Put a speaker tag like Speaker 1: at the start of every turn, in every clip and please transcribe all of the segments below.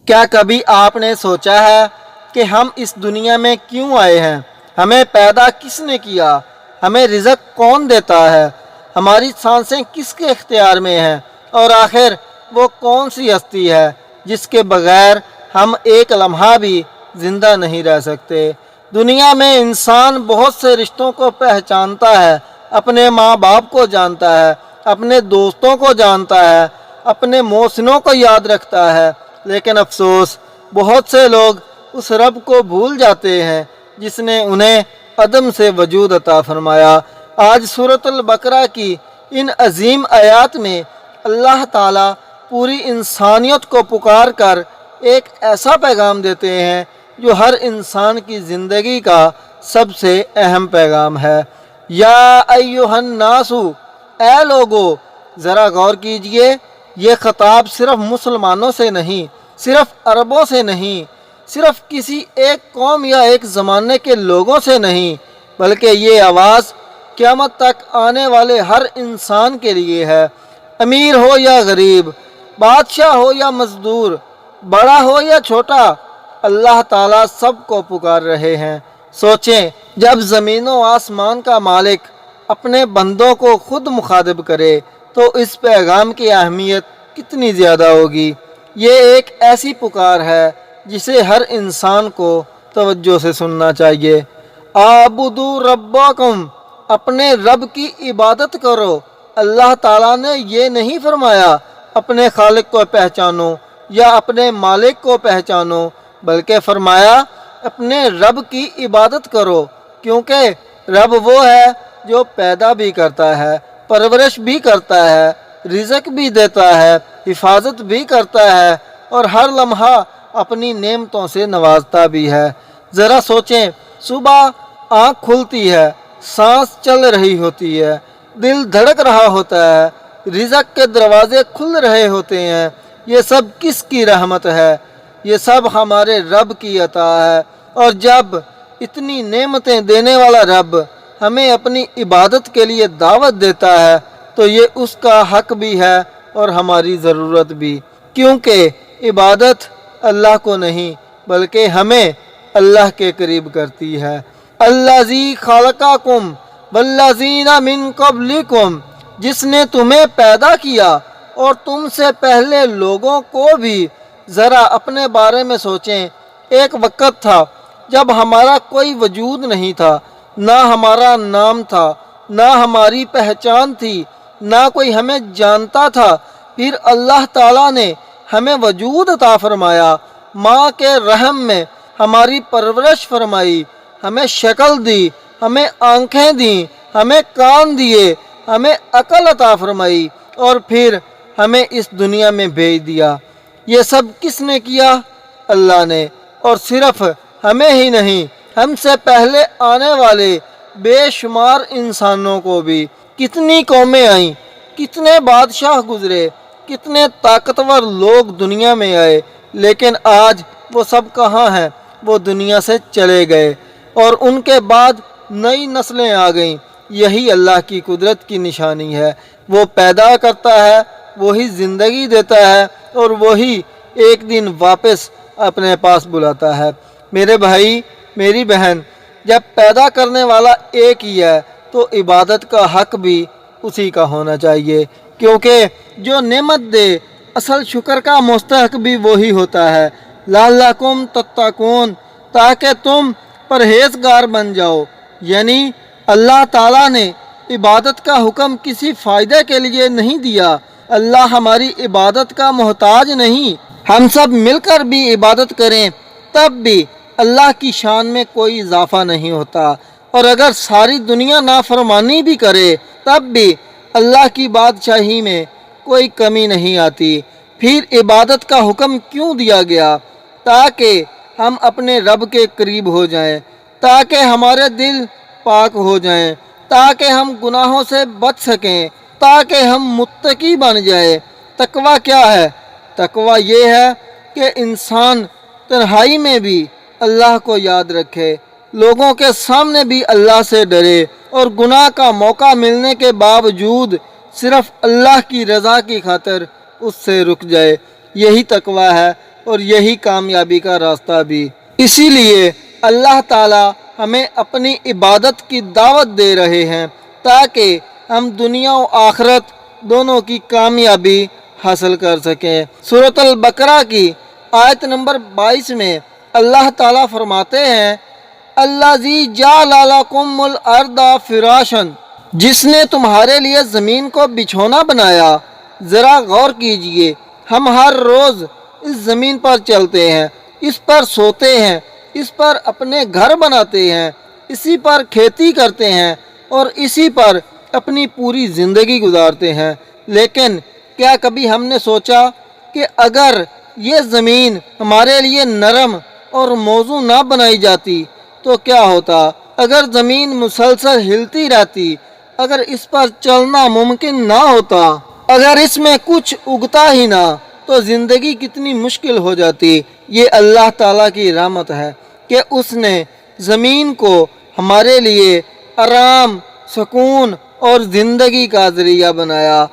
Speaker 1: کیا کبھی آپ نے سوچا ہے کہ ہم اس دنیا میں کیوں آئے ہیں؟ ہمیں پیدا کس نے کیا؟ ہمیں رزق کون دیتا ہے؟ ہماری سانسیں کس کے اختیار میں ہیں؟ اور آخر وہ کون سی ہستی ہے جس کے بغیر ہم ایک لمحہ بھی زندہ نہیں رہ سکتے؟ دنیا میں انسان بہت سے رشتوں کو پہچانتا ہے، اپنے ماں باپ کو جانتا ہے، اپنے دوستوں کو جانتا ہے، اپنے محسنوں کو یاد رکھتا ہے، لیکن افسوس بہت سے لوگ اس رب کو بھول جاتے ہیں جس نے انہیں عدم سے وجود عطا فرمایا۔ آج سورۃ البقرہ کی ان عظیم آیات میں اللہ تعالیٰ پوری انسانیت کو پکار کر ایک ایسا پیغام دیتے ہیں جو ہر انسان کی زندگی کا سب سے اہم پیغام ہے۔ یا ایھا الناس، اے لوگو، ذرا غور کیجئے، یہ خطاب صرف مسلمانوں سے نہیں، صرف عربوں سے نہیں، صرف کسی ایک قوم یا ایک زمانے کے لوگوں سے نہیں، بلکہ یہ آواز قیامت تک آنے والے ہر انسان کے لیے ہے۔ امیر ہو یا غریب، بادشاہ ہو یا مزدور، بڑا ہو یا چھوٹا، اللہ تعالیٰ سب کو پکار رہے ہیں۔ سوچیں، جب زمین و آسمان کا مالک اپنے بندوں کو خود مخاطب کرے تو اس پیغام کی اہمیت کتنی زیادہ ہوگی۔ یہ ایک ایسی پکار ہے جسے ہر انسان کو توجہ سے سننا چاہیے۔ اعبدوا ربکم، اپنے رب کی عبادت کرو۔ اللہ تعالیٰ نے یہ نہیں فرمایا اپنے خالق کو پہچانو یا اپنے مالک کو پہچانو، بلکہ فرمایا اپنے رب کی عبادت کرو، کیونکہ رب وہ ہے جو پیدا بھی کرتا ہے، پرورش بھی کرتا ہے، رزق بھی دیتا ہے، حفاظت بھی کرتا ہے اور ہر لمحہ اپنی نعمتوں سے نوازتا بھی ہے۔ ذرا سوچیں، صبح آنکھ کھلتی ہے، سانس چل رہی ہوتی ہے، دل دھڑک رہا ہوتا ہے، رزق کے دروازے کھل رہے ہوتے ہیں، یہ سب کس کی رحمت ہے؟ یہ سب ہمارے رب کی عطا ہے۔ اور جب اتنی نعمتیں دینے والا رب ہمیں اپنی عبادت کے لیے دعوت دیتا ہے تو یہ اس کا حق بھی ہے اور ہماری ضرورت بھی، کیونکہ عبادت اللہ کو نہیں بلکہ ہمیں اللہ کے قریب کرتی ہے۔ الذی خلقکم والذین من قبلکم، جس نے تمہیں پیدا کیا اور تم سے پہلے لوگوں کو بھی۔ ذرا اپنے بارے میں سوچیں، ایک وقت تھا جب ہمارا کوئی وجود نہیں تھا، نہ ہمارا نام تھا، نہ ہماری پہچان تھی، نہ کوئی ہمیں جانتا تھا، پھر اللہ تعالیٰ نے ہمیں وجود عطا فرمایا، ماں کے رحم میں ہماری پرورش فرمائی، ہمیں شکل دی، ہمیں آنکھیں دیں، ہمیں کان دیے، ہمیں عقل عطا فرمائی اور پھر ہمیں اس دنیا میں بھیج دیا۔ یہ سب کس نے کیا؟ اللہ نے۔ اور صرف ہمیں ہی نہیں، ہم سے پہلے آنے والے بے شمار انسانوں کو بھی۔ کتنی قومیں آئیں، کتنے بادشاہ گزرے، کتنے طاقتور لوگ دنیا میں آئے، لیکن آج وہ سب کہاں ہیں؟ وہ دنیا سے چلے گئے اور ان کے بعد نئی نسلیں آ گئیں۔ یہی اللہ کی قدرت کی نشانی ہے۔ وہ پیدا کرتا ہے، وہی زندگی دیتا ہے اور وہی ایک دن واپس اپنے پاس بلاتا ہے۔ میرے بھائی، میری بہن، جب پیدا کرنے والا ایک ہی ہے تو عبادت کا حق بھی اسی کا ہونا چاہیے، کیونکہ جو نعمت دے اصل شکر کا مستحق بھی وہی ہوتا ہے۔ لعلکم تتقون، تاکہ تم پرہیزگار بن جاؤ۔ یعنی اللہ تعالیٰ نے عبادت کا حکم کسی فائدے کے لیے نہیں دیا۔ اللہ ہماری عبادت کا محتاج نہیں۔ ہم سب مل کر بھی عبادت کریں تب بھی اللہ کی شان میں کوئی اضافہ نہیں ہوتا، اور اگر ساری دنیا نافرمانی بھی کرے تب بھی اللہ کی بادشاہی میں کوئی کمی نہیں آتی۔ پھر عبادت کا حکم کیوں دیا گیا؟ تاکہ ہم اپنے رب کے قریب ہو جائیں، تاکہ ہمارے دل پاک ہو جائیں، تاکہ ہم گناہوں سے بچ سکیں، تاکہ ہم متقی بن جائیں۔ تقویٰ کیا ہے؟ تقویٰ یہ ہے کہ انسان تنہائی میں بھی اللہ کو یاد رکھے، لوگوں کے سامنے بھی اللہ سے ڈرے اور گناہ کا موقع ملنے کے باوجود صرف اللہ کی رضا کی خاطر اس سے رک جائے۔ یہی تقویٰ ہے۔ اور یہی کامیابی کا راستہ بھی۔ اسی لیے اللہ تعالیٰ ہمیں اپنی عبادت کی دعوت دے رہے ہیں تاکہ ہم دنیا و آخرت دونوں کی کامیابی حاصل کر سکیں۔ سورۃ البقرہ کی آیت نمبر 22 میں اللہ تعالیٰ فرماتے ہیں الذی جعل لکم الارض فراشا، جس نے تمہارے لیے زمین کو بچھونا بنایا۔ ذرا غور کیجئے، ہم ہر روز اس زمین پر چلتے ہیں، اس پر سوتے ہیں، اس پر اپنے گھر بناتے ہیں، اسی پر کھیتی کرتے ہیں اور اسی پر اپنی پوری زندگی گزارتے ہیں۔ لیکن کیا کبھی ہم نے سوچا کہ اگر یہ زمین ہمارے لیے نرم اور موزوں نہ بنائی جاتی تو کیا ہوتا؟ اگر زمین مسلسل ہلتی رہتی، اگر اس پر چلنا ممکن نہ ہوتا، اگر اس میں کچھ اگتا ہی نہ تو زندگی کتنی مشکل ہو جاتی۔ یہ اللہ تعالیٰ کی رحمت ہے کہ اس نے زمین کو ہمارے لیے آرام، سکون اور زندگی کا ذریعہ بنایا۔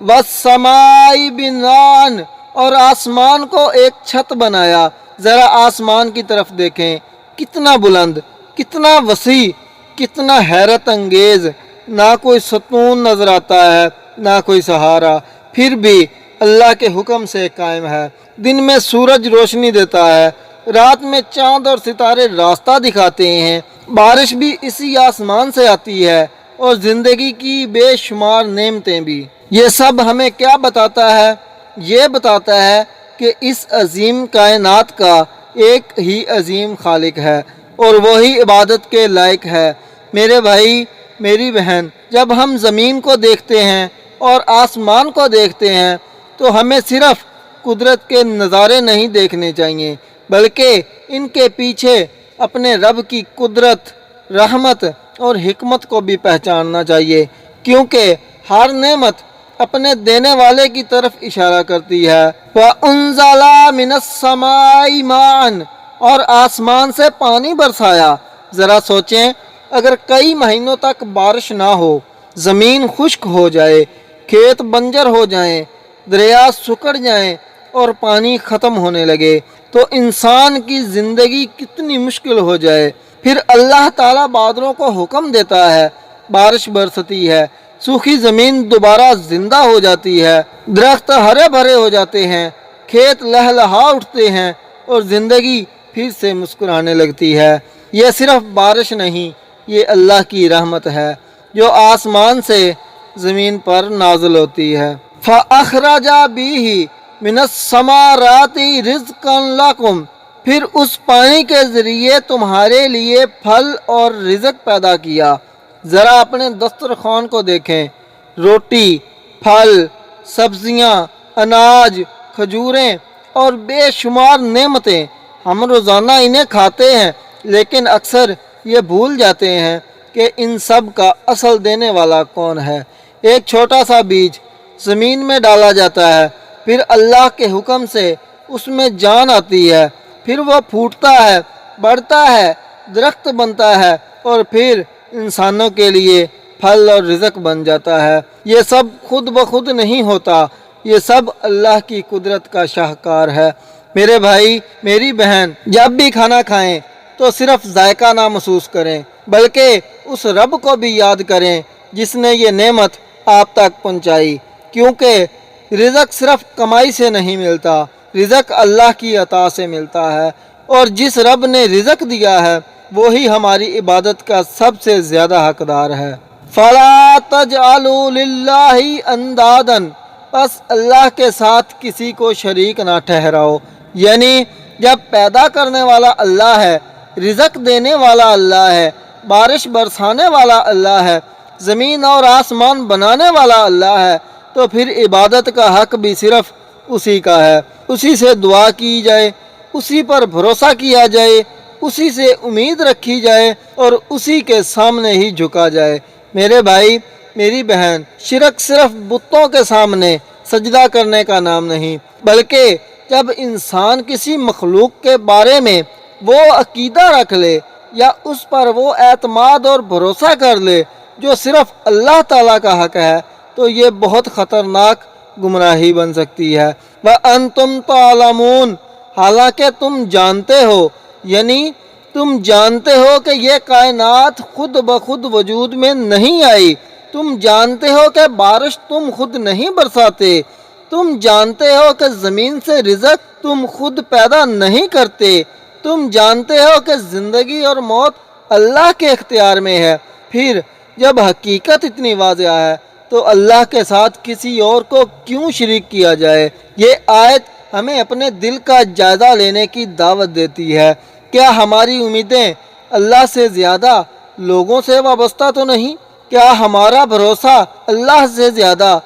Speaker 1: وَالسَّمَاءِ بِنَاءً، اور آسمان کو ایک چھت بنایا۔ ذرا آسمان کی طرف دیکھیں، کتنا بلند، کتنا وسیع، کتنا حیرت انگیز۔ نہ کوئی ستون نظر آتا ہے، نہ کوئی سہارا، پھر بھی اللہ کے حکم سے قائم ہے۔ دن میں سورج روشنی دیتا ہے، رات میں چاند اور ستارے راستہ دکھاتے ہیں۔ بارش بھی اسی آسمان سے آتی ہے اور زندگی کی بے شمار نعمتیں بھی۔ یہ سب ہمیں کیا بتاتا ہے؟ یہ بتاتا ہے کہ اس عظیم کائنات کا ایک ہی عظیم خالق ہے اور وہی عبادت کے لائق ہے۔ میرے بھائی، میری بہن، جب ہم زمین کو دیکھتے ہیں اور آسمان کو دیکھتے ہیں تو ہمیں صرف قدرت کے نظارے نہیں دیکھنے چاہیے، بلکہ ان کے پیچھے اپنے رب کی قدرت، رحمت اور حکمت کو بھی پہچاننا چاہیے، کیونکہ ہر نعمت اپنے دینے والے کی طرف اشارہ کرتی ہے۔ وَأَنزَلَ مِنَ السَّمَاءِ مَاءً، اور آسمان سے پانی برسایا۔ ذرا سوچیں، اگر کئی مہینوں تک بارش نہ ہو، زمین خشک ہو جائے، کھیت بنجر ہو جائیں، دریا سکڑ جائیں اور پانی ختم ہونے لگے تو انسان کی زندگی کتنی مشکل ہو جائے۔ پھر اللہ تعالیٰ بادلوں کو حکم دیتا ہے، بارش برستی ہے، سوکھی زمین دوبارہ زندہ ہو جاتی ہے، درخت ہرے بھرے ہو جاتے ہیں، کھیت لہلہا اٹھتے ہیں اور زندگی پھر سے مسکرانے لگتی ہے۔ یہ صرف بارش نہیں، یہ اللہ کی رحمت ہے جو آسمان سے زمین پر نازل ہوتی ہے۔ فَأَخْرَجَ بِهِ مِنَ الثَّمَرَاتِ رِزْقًا لَكُمْ، پھر اس پانی کے ذریعے تمہارے لیے پھل اور رزق پیدا کیا۔ ذرا اپنے دسترخوان کو دیکھیں، روٹی، پھل، سبزیاں، اناج، کھجوریں اور بے شمار نعمتیں۔ ہم روزانہ انہیں کھاتے ہیں لیکن اکثر یہ بھول جاتے ہیں کہ ان سب کا اصل دینے والا کون ہے۔ ایک چھوٹا سا بیج زمین میں ڈالا جاتا ہے، پھر اللہ کے حکم سے اس میں جان آتی ہے، پھر وہ پھوٹتا ہے، بڑھتا ہے، درخت بنتا ہے اور پھر انسانوں کے لیے پھل اور رزق بن جاتا ہے۔ یہ سب خود بخود نہیں ہوتا، یہ سب اللہ کی قدرت کا شاہکار ہے۔ میرے بھائی، میری بہن، جب بھی کھانا کھائیں تو صرف ذائقہ نہ محسوس کریں بلکہ اس رب کو بھی یاد کریں جس نے یہ نعمت آپ تک پہنچائی، کیونکہ رزق صرف کمائی سے نہیں ملتا، رزق اللہ کی عطا سے ملتا ہے، اور جس رب نے رزق دیا ہے وہی ہماری عبادت کا سب سے زیادہ حقدار ہے۔ فَلَا تَجْعَلُوا لِلَّهِ أَنْدَادًا، بس اللہ کے ساتھ کسی کو شریک نہ ٹھہراؤ۔ یعنی جب پیدا کرنے والا اللہ ہے، رزق دینے والا اللہ ہے، بارش برسانے والا اللہ ہے، زمین اور آسمان بنانے والا اللہ ہے، تو پھر عبادت کا حق بھی صرف اسی کا ہے۔ اسی سے دعا کی جائے، اسی پر بھروسہ کیا جائے، اسی سے امید رکھی جائے اور اسی کے سامنے ہی جھکا جائے۔ میرے بھائی، میری بہن، شرک صرف بتوں کے سامنے سجدہ کرنے کا نام نہیں، بلکہ جب انسان کسی مخلوق کے بارے میں وہ عقیدہ رکھ لے یا اس پر وہ اعتماد اور بھروسہ کر لے جو صرف اللہ تعالیٰ کا حق ہے، تو یہ بہت خطرناک گمراہی بن سکتی ہے۔ وَأَنْتُمْ تَعْلَمُونَ، حالانکہ تم جانتے ہو، یعنی تم جانتے ہو کہ یہ کائنات خود بخود وجود میں نہیں آئی، تم جانتے ہو کہ بارش تم خود نہیں برساتے، تم جانتے ہو کہ زمین سے رزق تم خود پیدا نہیں کرتے، تم جانتے ہو کہ زندگی اور موت اللہ کے اختیار میں ہے۔ پھر جب حقیقت اتنی واضح ہے تو اللہ کے ساتھ کسی اور کو کیوں شریک کیا جائے؟ یہ آیت ہمیں اپنے دل کا جائزہ لینے کی دعوت دیتی ہے۔ کیا ہماری امیدیں اللہ سے زیادہ لوگوں سے وابستہ تو نہیں؟ کیا ہمارا بھروسہ اللہ سے زیادہ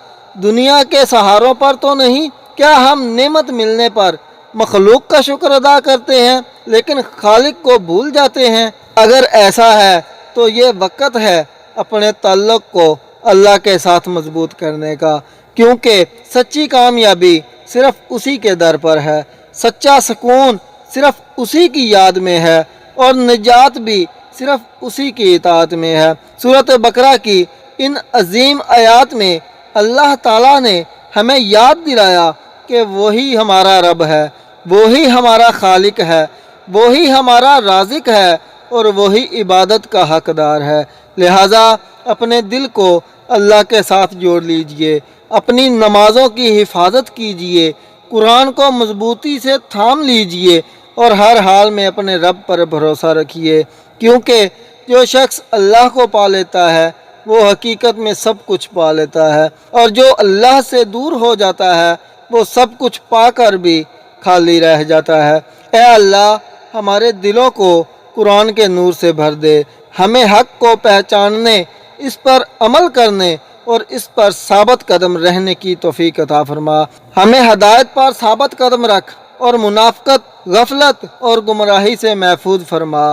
Speaker 1: دنیا کے سہاروں پر تو نہیں؟ کیا ہم نعمت ملنے پر مخلوق کا شکر ادا کرتے ہیں لیکن خالق کو بھول جاتے ہیں؟ اگر ایسا ہے تو یہ وقت ہے اپنے تعلق کو اللہ کے ساتھ مضبوط کرنے کا، کیونکہ سچی کامیابی صرف اسی کے در پر ہے، سچا سکون صرف اسی کی یاد میں ہے، اور نجات بھی صرف اسی کی اطاعت میں ہے۔ سورۃ بقرہ کی ان عظیم آیات میں اللہ تعالیٰ نے ہمیں یاد دلایا کہ وہی ہمارا رب ہے، وہی ہمارا خالق ہے، وہی ہمارا رازق ہے اور وہی عبادت کا حقدار ہے۔ لہٰذا اپنے دل کو اللہ کے ساتھ جوڑ لیجئے، اپنی نمازوں کی حفاظت کیجئے، قرآن کو مضبوطی سے تھام لیجئے اور ہر حال میں اپنے رب پر بھروسہ رکھیے، کیونکہ جو شخص اللہ کو پا لیتا ہے وہ حقیقت میں سب کچھ پا لیتا ہے، اور جو اللہ سے دور ہو جاتا ہے وہ سب کچھ پا کر بھی خالی رہ جاتا ہے۔ اے اللہ، ہمارے دلوں کو قرآن کے نور سے بھر دے، ہمیں حق کو پہچاننے، اس پر عمل کرنے اور اس پر ثابت قدم رہنے کی توفیق عطا فرما۔ ہمیں ہدایت پر ثابت قدم رکھ اور منافقت، غفلت اور گمراہی سے محفوظ فرما۔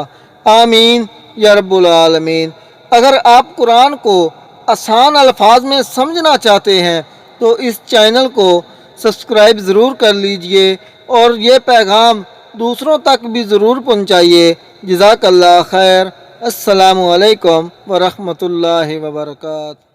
Speaker 1: آمین یا رب العالمین۔ اگر آپ قرآن کو آسان الفاظ میں سمجھنا چاہتے ہیں تو اس چینل کو سبسکرائب ضرور کر لیجئے اور یہ پیغام دوسروں تک بھی ضرور پہنچائیے۔ جزاک اللہ خیر۔ السلام علیکم ورحمۃ اللہ وبرکاتہ۔